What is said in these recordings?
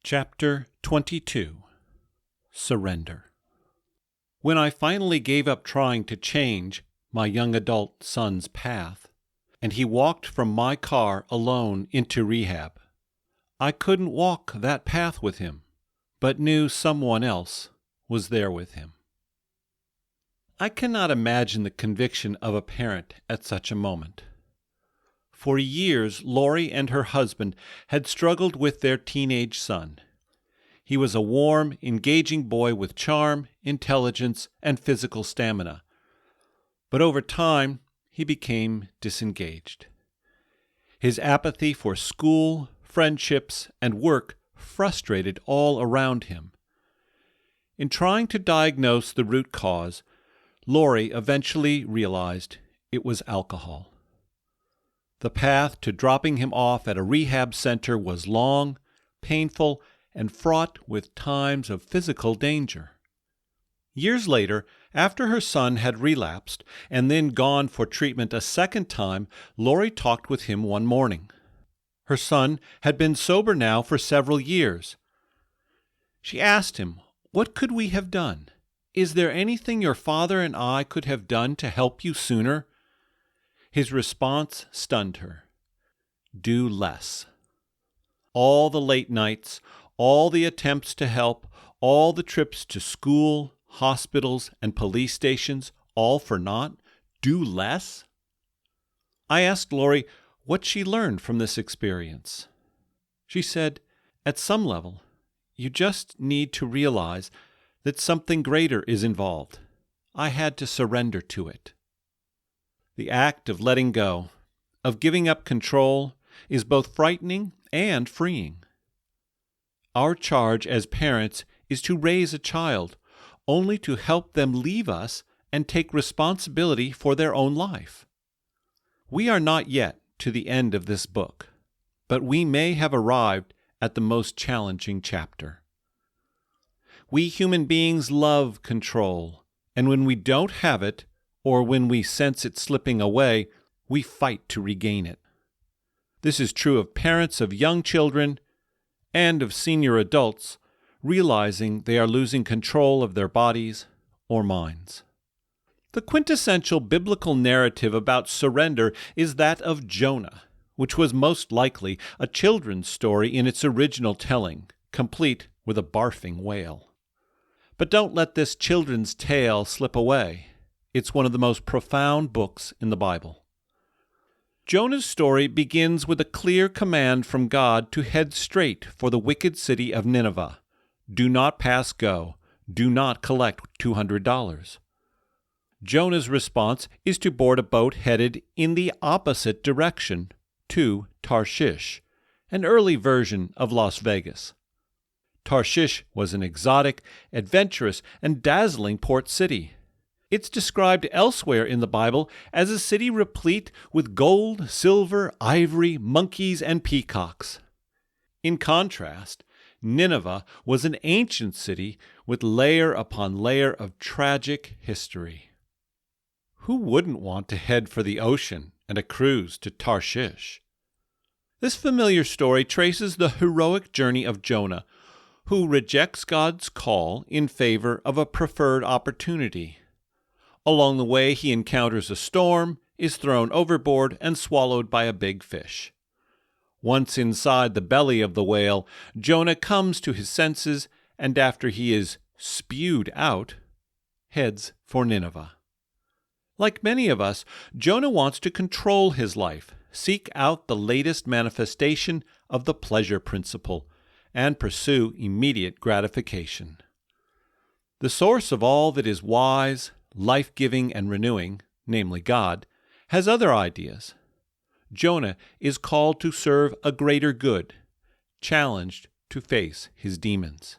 Chapter 22 Surrender. When I finally gave up trying to change my young adult son's path, and he walked from my car alone into rehab, I couldn't walk that path with him, but knew someone else was there with him. I cannot imagine the conviction of a parent at such a moment. For years, Lori and her husband had struggled with their teenage son. He was a warm, engaging boy with charm, intelligence, and physical stamina. But over time, he became disengaged. His apathy for school, friendships, and work frustrated all around him. In trying to diagnose the root cause, Lori eventually realized it was alcohol. The path to dropping him off at a rehab center was long, painful, and fraught with times of physical danger. Years later, after her son had relapsed and then gone for treatment a second time, Lori talked with him one morning. Her son had been sober now for several years. She asked him, "What could we have done? Is there anything your father and I could have done to help you sooner?" His response stunned her. Do less. All the late nights, all the attempts to help, all the trips to school, hospitals, and police stations, all for naught? Do less? I asked Lori what she learned from this experience. She said, "At some level, you just need to realize that something greater is involved. I had to surrender to it." The act of letting go, of giving up control, is both frightening and freeing. Our charge as parents is to raise a child, only to help them leave us and take responsibility for their own life. We are not yet to the end of this book, but we may have arrived at the most challenging chapter. We human beings love control, and when we don't have it, or when we sense it slipping away, we fight to regain it. This is true of parents of young children and of senior adults realizing they are losing control of their bodies or minds. The quintessential biblical narrative about surrender is that of Jonah, which was most likely a children's story in its original telling, complete with a barfing whale. But don't let this children's tale slip away. It's one of the most profound books in the Bible. Jonah's story begins with a clear command from God to head straight for the wicked city of Nineveh. Do not pass go. Do not collect $200. Jonah's response is to board a boat headed in the opposite direction to Tarshish, an early version of Las Vegas. Tarshish was an exotic, adventurous, and dazzling port city. It's described elsewhere in the Bible as a city replete with gold, silver, ivory, monkeys, and peacocks. In contrast, Nineveh was an ancient city with layer upon layer of tragic history. Who wouldn't want to head for the ocean and a cruise to Tarshish? This familiar story traces the heroic journey of Jonah, who rejects God's call in favor of a preferred opportunity. Along the way, he encounters a storm, is thrown overboard, and swallowed by a big fish. Once inside the belly of the whale, Jonah comes to his senses, and after he is spewed out, heads for Nineveh. Like many of us, Jonah wants to control his life, seek out the latest manifestation of the pleasure principle, and pursue immediate gratification. The source of all that is wise, life-giving, and renewing, namely God, has other ideas. Jonah is called to serve a greater good, challenged to face his demons.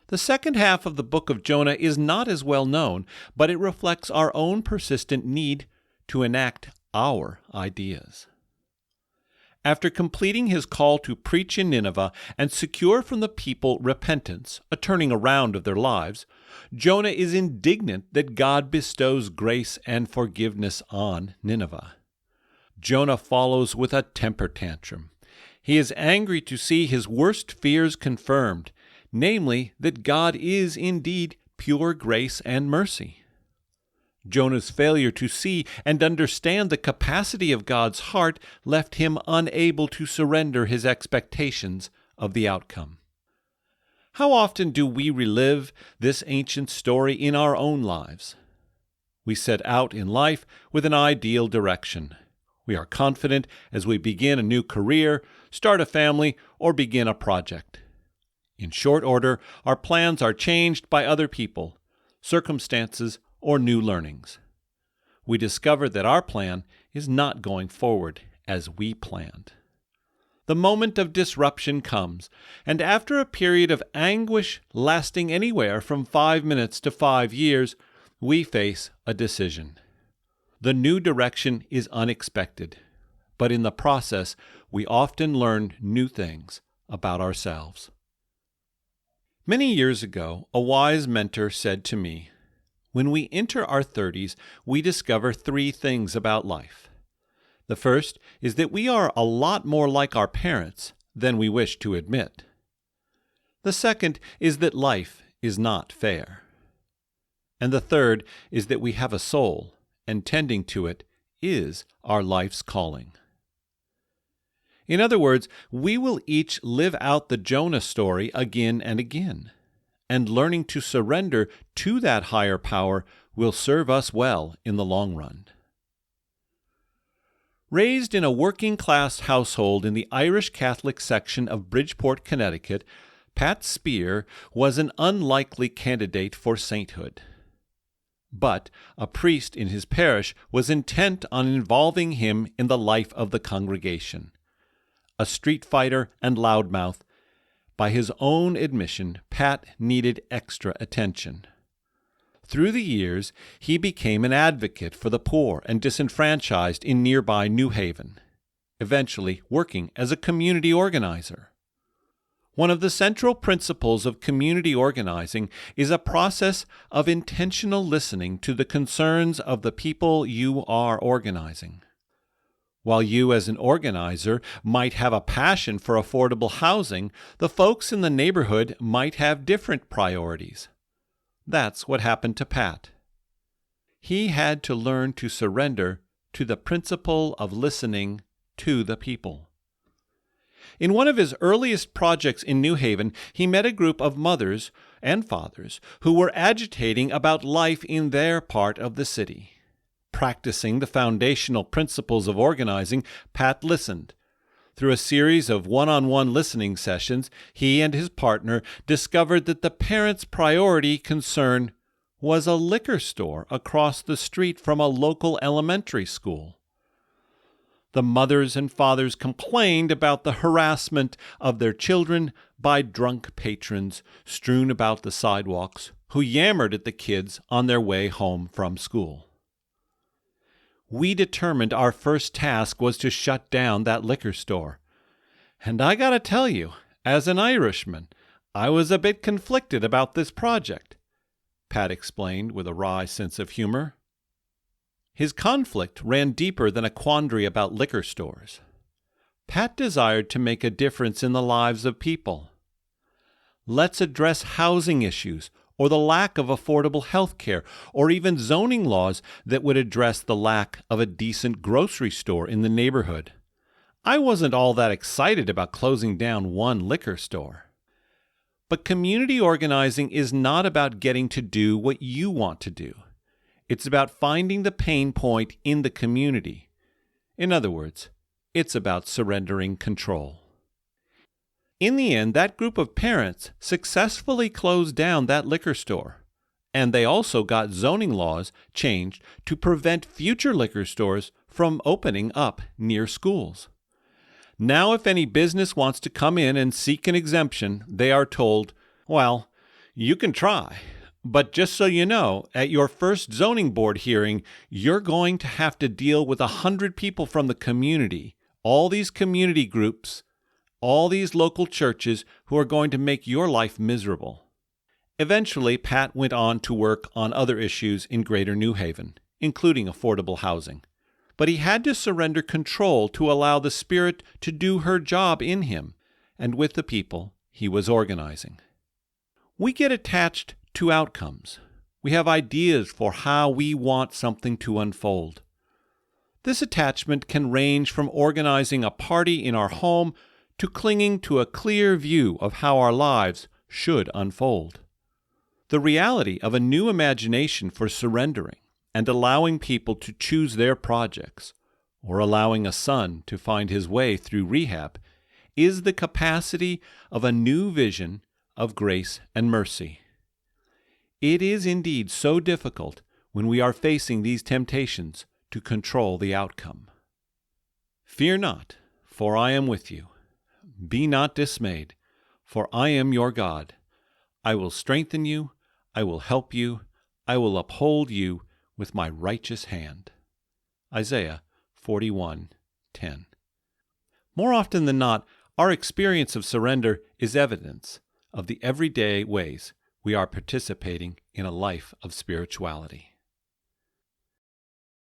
The second half of the book of Jonah is not as well known, but it reflects our own persistent need to enact our ideas. After completing his call to preach in Nineveh and secure from the people repentance, a turning around of their lives, Jonah is indignant that God bestows grace and forgiveness on Nineveh. Jonah follows with a temper tantrum. He is angry to see his worst fears confirmed, namely that God is indeed pure grace and mercy. Jonah's failure to see and understand the capacity of God's heart left him unable to surrender his expectations of the outcome. How often do we relive this ancient story in our own lives? We set out in life with an ideal direction. We are confident as we begin a new career, start a family, or begin a project. In short order, our plans are changed by other people, circumstances, or new learnings. We discover that our plan is not going forward as we planned. The moment of disruption comes, and after a period of anguish lasting anywhere from 5 minutes to 5 years, we face a decision. The new direction is unexpected, but in the process, we often learn new things about ourselves. Many years ago, a wise mentor said to me, "When we enter our 30s, we discover 3 things about life. The first is that we are a lot more like our parents than we wish to admit. The second is that life is not fair. And the third is that we have a soul, and tending to it is our life's calling." In other words, we will each live out the Jonah story again and again, and learning to surrender to that higher power will serve us well in the long run. Raised in a working-class household in the Irish Catholic section of Bridgeport, Connecticut, Pat Spear was an unlikely candidate for sainthood. But a priest in his parish was intent on involving him in the life of the congregation. A street fighter and loudmouth, by his own admission, Pat needed extra attention. Through the years, he became an advocate for the poor and disenfranchised in nearby New Haven, eventually working as a community organizer. One of the central principles of community organizing is a process of intentional listening to the concerns of the people you are organizing. While you as an organizer might have a passion for affordable housing, the folks in the neighborhood might have different priorities. That's what happened to Pat. He had to learn to surrender to the principle of listening to the people. In one of his earliest projects in New Haven, he met a group of mothers and fathers who were agitating about life in their part of the city. Practicing the foundational principles of organizing, Pat listened. Through a series of one-on-one listening sessions, he and his partner discovered that the parents' priority concern was a liquor store across the street from a local elementary school. The mothers and fathers complained about the harassment of their children by drunk patrons strewn about the sidewalks who yammered at the kids on their way home from school. We determined our first task was to shut down that liquor store. And I gotta tell you, as an Irishman, I was a bit conflicted about this project, Pat explained with a wry sense of humor. His conflict ran deeper than a quandary about liquor stores. Pat desired to make a difference in the lives of people. Let's address housing issues, or the lack of affordable health care, or even zoning laws that would address the lack of a decent grocery store in the neighborhood. I wasn't all that excited about closing down one liquor store. But community organizing is not about getting to do what you want to do. It's about finding the pain point in the community. In other words, it's about surrendering control. In the end, that group of parents successfully closed down that liquor store, and they also got zoning laws changed to prevent future liquor stores from opening up near schools. Now, if any business wants to come in and seek an exemption, they are told, well, you can try, but just so you know, at your first zoning board hearing, you're going to have to deal with 100 people from the community, all these community groups, all these local churches who are going to make your life miserable. Eventually, Pat went on to work on other issues in Greater New Haven, including affordable housing. but he had to surrender control to allow the Spirit to do her job in him and with the people he was organizing. We get attached to outcomes. We have ideas for how we want something to unfold. This attachment can range from organizing a party in our home to clinging to a clear view of how our lives should unfold. The reality of a new imagination for surrendering and allowing people to choose their projects, or allowing a son to find his way through rehab, is the capacity of a new vision of grace and mercy. It is indeed so difficult when we are facing these temptations to control the outcome. Fear not, for I am with you. Be not dismayed, for I am your God. I will strengthen you, I will help you, I will uphold you with my righteous hand. Isaiah 41:10. More often than not, our experience of surrender is evidence of the everyday ways we are participating in a life of spirituality.